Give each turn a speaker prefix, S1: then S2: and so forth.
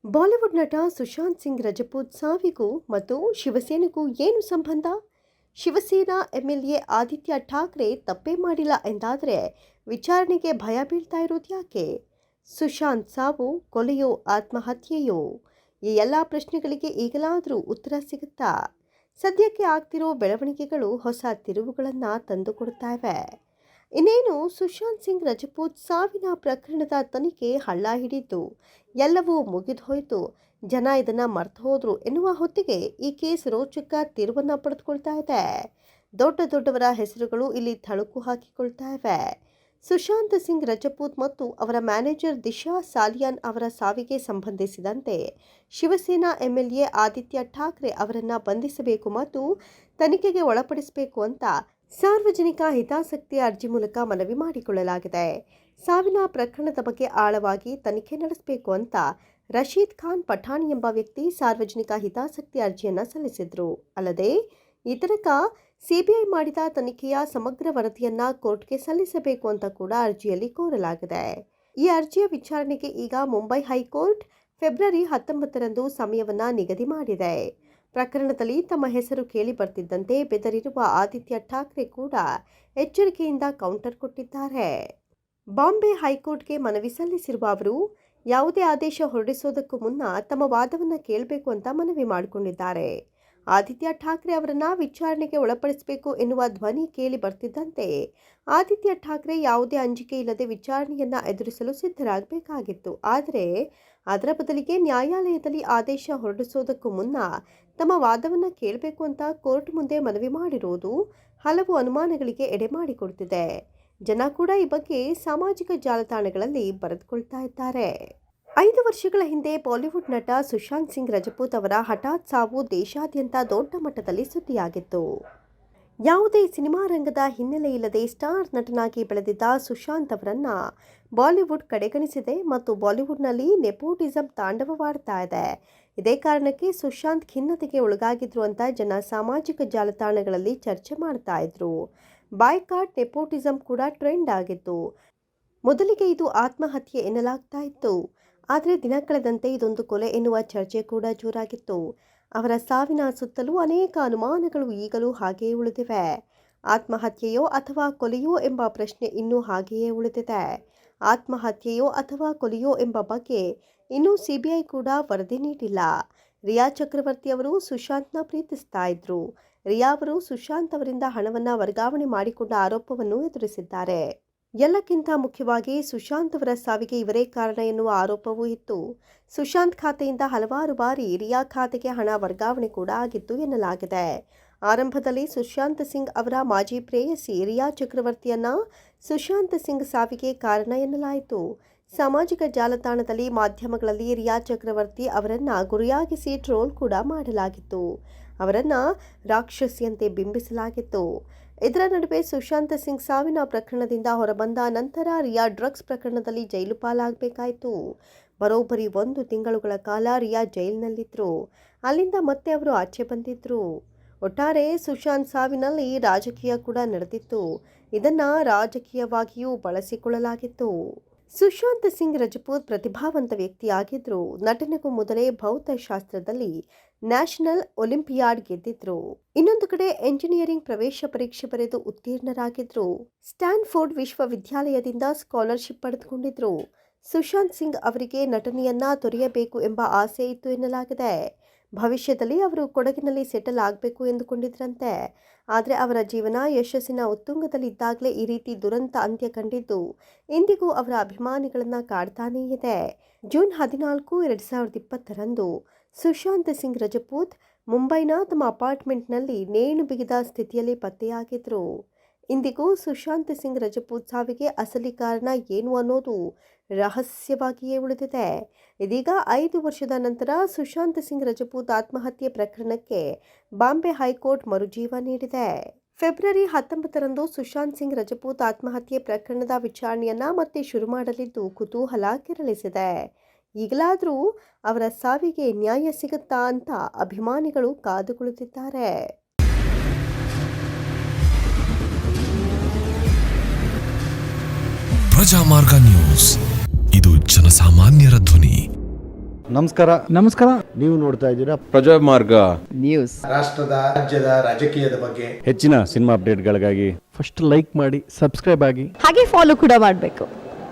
S1: Bollywood ನಟ ಸುಶಾಂತ್ ಸಿಂಗ್ ರಜಪೂತ್ ಸಾವಿಗೂ ಮತ್ತು ಶಿವಸೇನೆಗೂ ಏನು ಸಂಬಂಧ? ಶಿವಸೇನಾ ಎಂಎಲ್ಎ ಆದಿತ್ಯ ಠಾಕ್ರೆ ತಪ್ಪೇ ಮಾಡಿಲ್ಲ ಎಂದಾದರೆ ವಿಚಾರಣೆಗೆ ಭಯ ಬೀಳ್ತಾ ಇರೋದು ಯಾಕೆ? ಸುಶಾಂತ್ ಸಾವು ಕೊಲೆಯೋ ಆತ್ಮಹತ್ಯೆಯೋ? ಈ ಎಲ್ಲ ಪ್ರಶ್ನೆಗಳಿಗೆ ಈಗಲಾದರೂ ಉತ್ತರ ಸಿಗುತ್ತಾ? ಸದ್ಯಕ್ಕೆ ಆಗ್ತಿರೋ ಬೆಳವಣಿಗೆಗಳು ಹೊಸ ತಿರುವುಗಳನ್ನು ತಂದುಕೊಡ್ತಾ ಇವೆ. ಇನ್ನೇನು ಸುಶಾಂತ್ ಸಿಂಗ್ ರಜಪೂತ್ ಸಾವಿನ ಪ್ರಕರಣದ ತನಿಖೆ ಹಳ್ಳ ಹಿಡಿತು, ಎಲ್ಲವೂ ಮುಗಿದು ಹೋಯಿತು, ಜನ ಇದನ್ನು ಮರ್ತು ಹೋದ್ರು ಎನ್ನುವ ಹೊತ್ತಿಗೆ ಈ ಕೇಸ್ ರೋಚಕ ತಿರುವನ್ನು ಪಡೆದುಕೊಳ್ತಾ ಇದೆ. ದೊಡ್ಡವರ ಹೆಸರುಗಳು ಇಲ್ಲಿ ಥಳುಕು ಹಾಕಿಕೊಳ್ತಾ ಇವೆ. ಸುಶಾಂತ್ ಸಿಂಗ್ ರಜಪೂತ್ ಮತ್ತು ಅವರ ಮ್ಯಾನೇಜರ್ ದಿಶಾ ಸಾಲಿಯಾನ್ ಅವರ ಸಾವಿಗೆ ಸಂಬಂಧಿಸಿದಂತೆ ಶಿವಸೇನಾ ಎಂಎಲ್ಎ ಆದಿತ್ಯ ಠಾಕ್ರೆ ಅವರನ್ನು ಬಂಧಿಸಬೇಕು ಮತ್ತು ತನಿಖೆಗೆ ಒಳಪಡಿಸಬೇಕು ಅಂತ ಸಾರ್ವಜನಿಕ ಹಿತಾಸಕ್ತಿ ಅರ್ಜಿ ಮೂಲಕ ಮನವಿ ಮಾಡಿಕೊಳ್ಳಲಾಗಿದೆ. ಸಾವಿನ ಪ್ರಕರಣದ ಬಗ್ಗೆ ಆಳವಾಗಿ ತನಿಖೆ ನಡೆಸಬೇಕು ಅಂತ ರಶೀದ್ ಖಾನ್ ಪಠಾಣ್ ಎಂಬ ವ್ಯಕ್ತಿ ಸಾರ್ವಜನಿಕ ಹಿತಾಸಕ್ತಿ ಅರ್ಜಿಯನ್ನು ಸಲ್ಲಿಸಿದ್ರು. ಅಲ್ಲದೆ ಈ ತನಕ ಸಿಬಿಐ ಮಾಡಿದ ತನಿಖೆಯ ಸಮಗ್ರ ವರದಿಯನ್ನ ಕೋರ್ಟ್ಗೆ ಸಲ್ಲಿಸಬೇಕು ಅಂತ ಕೂಡ ಅರ್ಜಿಯಲ್ಲಿ ಕೋರಲಾಗಿದೆ. ಈ ಅರ್ಜಿಯ ವಿಚಾರಣೆಗೆ ಈಗ ಮುಂಬೈ ಹೈಕೋರ್ಟ್ ಫೆಬ್ರವರಿ 19ರಂದು ಸಮಯವನ್ನ ನಿಗದಿ ಮಾಡಿದೆ. ಪ್ರಕರಣದಲ್ಲಿ ತಮ್ಮ ಹೆಸರು ಕೇಳಿ ಬರ್ತಿದ್ದಂತೆ ಬೆದರಿರುವ ಆದಿತ್ಯ ಠಾಕ್ರೆ ಕೂಡ ಎಚ್ಚರಿಕೆಯಿಂದ ಕೌಂಟರ್ ಕೊಟ್ಟಿದ್ದಾರೆ. ಬಾಂಬೆ ಹೈಕೋರ್ಟ್ಗೆ ಮನವಿ ಸಲ್ಲಿಸಿರುವ ಅವರು ಯಾವುದೇ ಆದೇಶ ಹೊರಡಿಸೋದಕ್ಕೂ ಮುನ್ನ ತಮ್ಮ ವಾದವನ್ನು ಕೇಳಬೇಕು ಅಂತ ಮನವಿ ಮಾಡಿಕೊಂಡಿದ್ದಾರೆ. ಆದಿತ್ಯ ಠಾಕ್ರೆ ಅವರನ್ನ ವಿಚಾರಣೆಗೆ ಒಳಪಡಿಸಬೇಕು ಎನ್ನುವ ಧ್ವನಿ ಕೇಳಿ ಬರ್ತಿದ್ದಂತೆ ಆದಿತ್ಯ ಠಾಕ್ರೆ ಯಾವುದೇ ಅಂಜಿಕೆ ಇಲ್ಲದೆ ವಿಚಾರಣೆಯನ್ನ ಎದುರಿಸಲು ಸಿದ್ಧರಾಗಬೇಕಾಗಿತ್ತು. ಆದರೆ ಅದರ ಬದಲಿಗೆ ನ್ಯಾಯಾಲಯದಲ್ಲಿ ಆದೇಶ ಹೊರಡಿಸೋದಕ್ಕೂ ಮುನ್ನ ತಮ್ಮ ವಾದವನ್ನು ಕೇಳಬೇಕು ಅಂತ ಕೋರ್ಟ್ ಮುಂದೆ ಮನವಿ ಮಾಡಿರುವುದು ಹಲವು ಅನುಮಾನಗಳಿಗೆ ಎಡೆ ಮಾಡಿಕೊಡ್ತಿದೆ. ಜನ ಕೂಡ ಈ ಬಗ್ಗೆ ಸಾಮಾಜಿಕ ಜಾಲತಾಣಗಳಲ್ಲಿ ಬರೆದುಕೊಳ್ತಾ ಇದ್ದಾರೆ. 5 ವರ್ಷಗಳ ಹಿಂದೆ ಬಾಲಿವುಡ್ ನಟ ಸುಶಾಂತ್ ಸಿಂಗ್ ರಜಪೂತ್ ಅವರ ಹಠಾತ್ ಸಾವು ದೇಶಾದ್ಯಂತ ದೊಡ್ಡ ಮಟ್ಟದಲ್ಲಿ ಸುದ್ದಿಯಾಗಿತ್ತು. ಯಾವುದೇ ಸಿನಿಮಾ ರಂಗದ ಹಿನ್ನೆಲೆ ಇಲ್ಲದೆ ಸ್ಟಾರ್ ನಟನಾಗಿ ಬೆಳೆದಿದ್ದ ಸುಶಾಂತ್ ಅವರನ್ನ ಬಾಲಿವುಡ್ ಕಡೆಗಣಿಸಿದೆ ಮತ್ತು ಬಾಲಿವುಡ್ನಲ್ಲಿ ನೆಪೋಟಿಸಂ ತಾಂಡವವಾಡ್ತಾ ಇದೆ. ಇದೇ ಕಾರಣಕ್ಕೆ ಸುಶಾಂತ್ ಖಿನ್ನತೆಗೆ ಒಳಗಾಗಿದ್ರು ಅಂತ ಜನ ಸಾಮಾಜಿಕ ಜಾಲತಾಣಗಳಲ್ಲಿ ಚರ್ಚೆ ಮಾಡ್ತಾ ಇದ್ರು. ಬಾಯ್ಕಾಟ್ ನೆಪೋಟಿಸಂ ಕೂಡ ಟ್ರೆಂಡ್ ಆಗಿತ್ತು. ಮೊದಲಿಗೆ ಇದು ಆತ್ಮಹತ್ಯೆ ಎನ್ನಲಾಗ್ತಾ ಇತ್ತು. ಆದರೆ ದಿನ ಕಳೆದಂತೆ ಇದೊಂದು ಕೊಲೆ ಎನ್ನುವ ಚರ್ಚೆ ಕೂಡ ಜೋರಾಗಿತ್ತು. ಅವರ ಸಾವಿನ ಸುತ್ತಲೂ ಅನೇಕ ಅನುಮಾನಗಳು ಈಗಲೂ ಹಾಗೆಯೇ ಉಳಿದಿವೆ. ಆತ್ಮಹತ್ಯೆಯೋ ಅಥವಾ ಕೊಲೆಯೋ ಎಂಬ ಪ್ರಶ್ನೆ ಇನ್ನೂ ಹಾಗೆಯೇ ಉಳಿದಿದೆ. ಆತ್ಮಹತ್ಯೆಯೋ ಅಥವಾ ಕೊಲೆಯೋ ಎಂಬ ಬಗ್ಗೆ ಇನ್ನೂ ಸಿಬಿಐ ಕೂಡ ವರದಿ ನೀಡಿಲ್ಲ. ರಿಯಾ ಚಕ್ರವರ್ತಿ ಅವರು ಸುಶಾಂತ್ನ ಪ್ರೀತಿಸ್ತಾ ಇದ್ರು. ರಿಯಾ ಅವರು ಸುಶಾಂತ್ ಅವರಿಂದ ಹಣವನ್ನು ವರ್ಗಾವಣೆ ಮಾಡಿಕೊಂಡ ಆರೋಪವನ್ನು ಎದುರಿಸಿದ್ದಾರೆ. ಎಲ್ಲಕ್ಕಿಂತ ಮುಖ್ಯವಾಗಿ ಸುಶಾಂತ್ ಅವರ ಸಾವಿಗೆ ಇವರೇ ಕಾರಣ ಎನ್ನುವ ಆರೋಪವೂ ಇತ್ತು. ಸುಶಾಂತ್ ಖಾತೆಯಿಂದ ಹಲವಾರು ಬಾರಿ ರಿಯಾ ಖಾತೆಗೆ ಹಣ ವರ್ಗಾವಣೆ ಕೂಡ ಆಗಿತ್ತು ಎನ್ನಲಾಗಿದೆ. ಆರಂಭದಲ್ಲಿ ಸುಶಾಂತ್ ಸಿಂಗ್ ಅವರ ಮಾಜಿ ಪ್ರೇಯಸಿ ರಿಯಾ ಚಕ್ರವರ್ತಿಯನ್ನ ಸುಶಾಂತ್ ಸಿಂಗ್ ಸಾವಿಗೆ ಕಾರಣ ಎನ್ನಲಾಯಿತು. ಸಾಮಾಜಿಕ ಜಾಲತಾಣದಲ್ಲಿ ಮಾಧ್ಯಮಗಳಲ್ಲಿ ರಿಯಾ ಚಕ್ರವರ್ತಿ ಅವರನ್ನ ಗುರಿಯಾಗಿಸಿ ಟ್ರೋಲ್ ಕೂಡ ಮಾಡಲಾಗಿತ್ತು. ಅವರನ್ನ ರಾಕ್ಷಸಿಯಂತೆ ಬಿಂಬಿಸಲಾಗಿತ್ತು. ಇದರ ನಡುವೆ ಸುಶಾಂತ್ ಸಿಂಗ್ ಸಾವಿನ ಪ್ರಕರಣದಿಂದ ಹೊರಬಂದ ನಂತರ ರಿಯಾ ಡ್ರಗ್ಸ್ ಪ್ರಕರಣದಲ್ಲಿ ಜೈಲು ಪಾಲಾಗಬೇಕಾಯಿತು. ಬರೋಬ್ಬರಿ 1 ತಿಂಗಳುಗಳ ಕಾಲ ರಿಯಾ ಜೈಲಿನಲ್ಲಿದ್ದರು. ಅಲ್ಲಿಂದ ಮತ್ತೆ ಅವರು ಆಚೆ ಬಂದಿದ್ರು. ಒಟ್ಟಾರೆ ಸುಶಾಂತ್ ಸಾವಿನಲ್ಲಿ ರಾಜಕೀಯ ಕೂಡ ನಡೆದಿತ್ತು. ಇದನ್ನ ರಾಜಕೀಯವಾಗಿಯೂ ಬಳಸಿಕೊಳ್ಳಲಾಗಿತ್ತು. ಸುಶಾಂತ್ ಸಿಂಗ್ ರಜಪೂತ್ ಪ್ರತಿಭಾವಂತ ವ್ಯಕ್ತಿಯಾಗಿದ್ರು. ನಟನೆಗೂ ಮೊದಲೇ ಭೌತಶಾಸ್ತ್ರದಲ್ಲಿ ನ್ಯಾಷನಲ್ ಒಲಿಂಪಿಯಾಡ್ ಗೆದ್ದಿದ್ರು. ಇನ್ನೊಂದು ಕಡೆ ಎಂಜಿನಿಯರಿಂಗ್ ಪ್ರವೇಶ ಪರೀಕ್ಷೆ ಬರೆದು ಉತ್ತೀರ್ಣರಾಗಿದ್ರು. ಸ್ಟ್ಯಾನ್ಫೋರ್ಡ್ ವಿಶ್ವವಿದ್ಯಾಲಯದಿಂದ ಸ್ಕಾಲರ್ಶಿಪ್ ಪಡೆದುಕೊಂಡಿದ್ರು. ಸುಶಾಂತ್ ಸಿಂಗ್ ಅವರಿಗೆ ನಟನೆಯನ್ನ ತೊರೆಯಬೇಕು ಎಂಬ ಆಸೆ ಇತ್ತು ಎನ್ನಲಾಗಿದೆ. ಭವಿಷ್ಯದಲ್ಲಿ ಅವರು ಕೊಡಗಿನಲ್ಲಿ ಸೆಟಲ್ ಆಗಬೇಕು ಎಂದುಕೊಂಡಿದ್ರಂತೆ. ಆದರೆ ಅವರ ಜೀವನ ಯಶಸ್ಸಿನ ಉತ್ತುಂಗದಲ್ಲಿದ್ದಾಗಲೇ ಈ ರೀತಿ ದುರಂತ ಅಂತ್ಯ ಕಂಡಿದ್ದು ಇಂದಿಗೂ ಅವರ ಅಭಿಮಾನಿಗಳನ್ನ ಕಾಡ್ತಾನೇ ಇದೆ. ಜೂನ್ 14, 2020ರಂದು ಸುಶಾಂತ್ ಸಿಂಗ್ ರಜಪೂತ್ ಮುಂಬೈನ ತಮ್ಮ ಅಪಾರ್ಟ್ಮೆಂಟ್ನಲ್ಲಿ ನೇಣು ಬಿಗಿದ ಸ್ಥಿತಿಯಲ್ಲಿ ಪತ್ತೆಯಾಗಿದ್ರು. ಇಂದಿಗೂ ಸುಶಾಂತ್ ಸಿಂಗ್ ರಜಪೂತ್ ಸಾವಿಗೆ ಅಸಲಿ ಕಾರಣ ಏನು ಅನ್ನೋದು ರಹಸ್ಯವಾಗಿಯೇ ಉಳಿದಿದೆ. ಇದೀಗ 5 ವರ್ಷದ ನಂತರ ಸುಶಾಂತ್ ಸಿಂಗ್ ರಜಪೂತ್ ಆತ್ಮಹತ್ಯೆ ಪ್ರಕರಣಕ್ಕೆ ಬಾಂಬೆ ಹೈಕೋರ್ಟ್ ಮರುಜೀವ ನೀಡಿದೆ. ಫೆಬ್ರವರಿ 19ರಂದು ಸುಶಾಂತ್ ಸಿಂಗ್ ರಜಪೂತ್ ಆತ್ಮಹತ್ಯೆ ಪ್ರಕರಣದ ವಿಚಾರಣೆಯನ್ನ ಮತ್ತೆ ಶುರು ಮಾಡಲಿದ್ದು ಕುತೂಹಲ ಕೆರಳಿಸಿದೆ. ಈಗಲಾದರೂ ಅವರ ಸಾವಿಗೆ ನ್ಯಾಯ ಸಿಗುತ್ತಾ ಅಂತ ಅಭಿಮಾನಿಗಳು ಕಾದು ಕುಳಿತಿದ್ದಾರೆ.
S2: ಪ್ರಜಾಮಾರ್ಗ ನ್ಯೂಸ್, ಇದು ಜನಸಾಮಾನ್ಯರ ಧ್ವನಿ. ನಮಸ್ಕಾರ.
S3: ನೀವು ನೋಡ್ತಾ ಇದ್ದೀರಾ
S4: ಪ್ರಜಾಮಾರ್ಗ
S2: ನ್ಯೂಸ್.
S3: ರಾಷ್ಟ್ರದ ರಾಜ್ಯದ ರಾಜಕೀಯದ ಬಗ್ಗೆ
S5: ಹೆಚ್ಚಿನ ಸಿನಿಮಾ ಅಪ್ಡೇಟ್ಗಳಿಗಾಗಿ
S2: ಫಸ್ಟ್ ಲೈಕ್ ಮಾಡಿ, ಸಬ್ಸ್ಕ್ರೈಬ್ ಆಗಿ.
S6: ಹಾಗೆ ಫಾಲೋ ಕೂಡ ಮಾಡಬೇಕು.